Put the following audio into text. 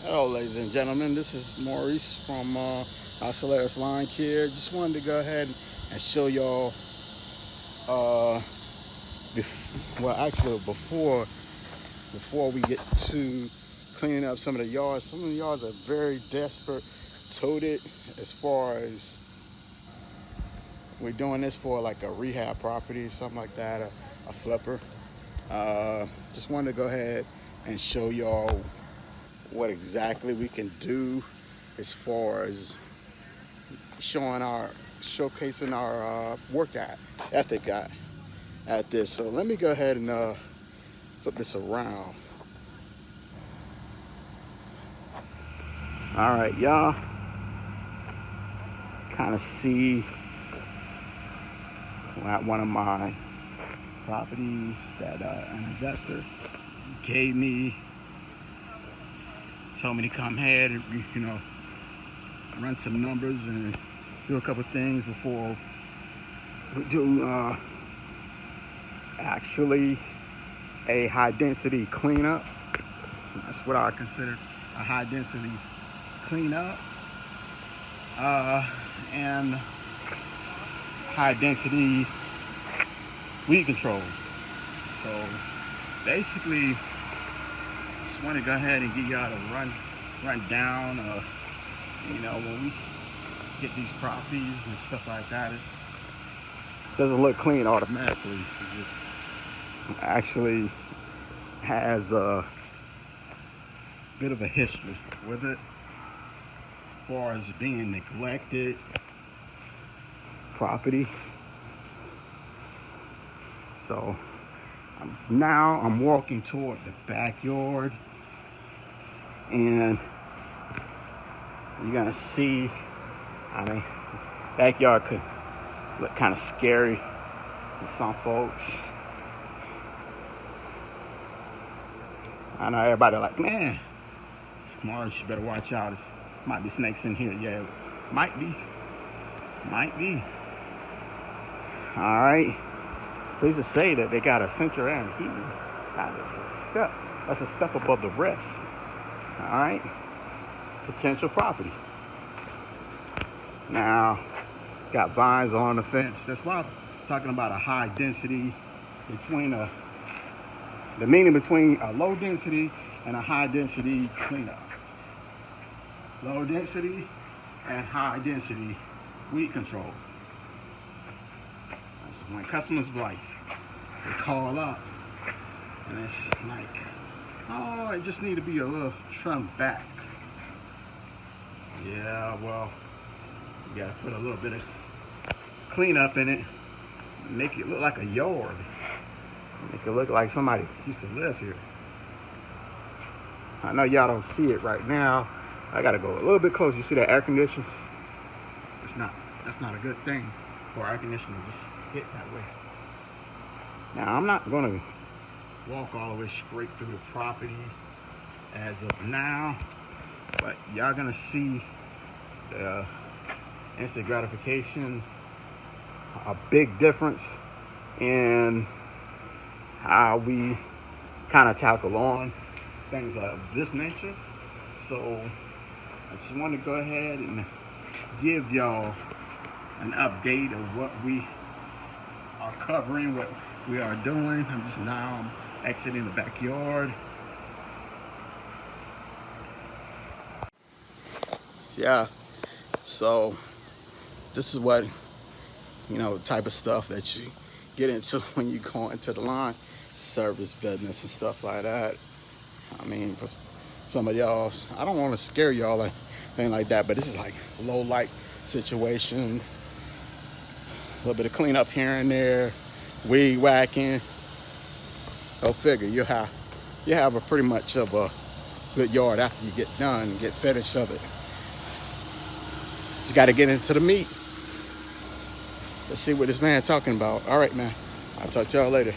Hello, ladies and gentlemen. This is Maurice from Oscellaris Lawn Care. Just wanted to go ahead and show y'all. Uh, actually, before we get to cleaning up some of the yards, some of the yards are very desperate, toted. As far as we're doing this for like a rehab property, something like that, a flipper. Just wanted to go ahead and show y'all what exactly we can do as far as showcasing our work ethic at this. So let me go ahead and flip this around. All right, y'all kind of see at one of my properties that an investor gave me, told me to come ahead and run some numbers and do a couple things before we do actually a high density cleanup. That's what I consider a high density cleanup and high density weed control. So basically, just want to go ahead and get y'all to run down. When we get these properties and stuff like that, it doesn't look clean automatically. It just actually has a bit of a history with it, as far as being neglected property. So now I'm walking toward the backyard, and you're gonna see, backyard could look kind of scary to some folks. I know everybody like, man, Mars, you better watch out. There might be snakes in here. Yeah, might be. All right. Please just say that they got a central air and heating. That's a step above the rest. All right. Potential property. Now, got vines on the fence. That's why I'm talking about a high density the meaning between a low density and a high density cleanup. Low density and high density weed control. That's when customers they call up and it's like, oh, it just need to be a little trimmed back. Yeah, well, you gotta put a little bit of cleanup in it, make it look like a yard, make it look like somebody used to live here. I know y'all don't see it right now. I gotta go a little bit closer. You see that air conditioning? That's not a good thing for air conditioning to just hit that way. Now I'm not gonna walk all the way straight through the property as of now, but y'all gonna see the instant gratification, a big difference in how we kind of tackle on things of this nature. So I just want to go ahead and give y'all an update of what we are covering, what we are doing. I'm exiting the backyard. Yeah, so this is what, the type of stuff that you get into when you go into the lawn service business and stuff like that. For some of y'all, I don't want to scare y'all or anything like that, but this is like low light situation. A little bit of cleanup here and there, weed whacking. Go figure, you have a pretty much of a good yard after you get done and get finished of it. Just got to get into the meat. Let's see what this man's talking about. All right, man. I'll talk to y'all later.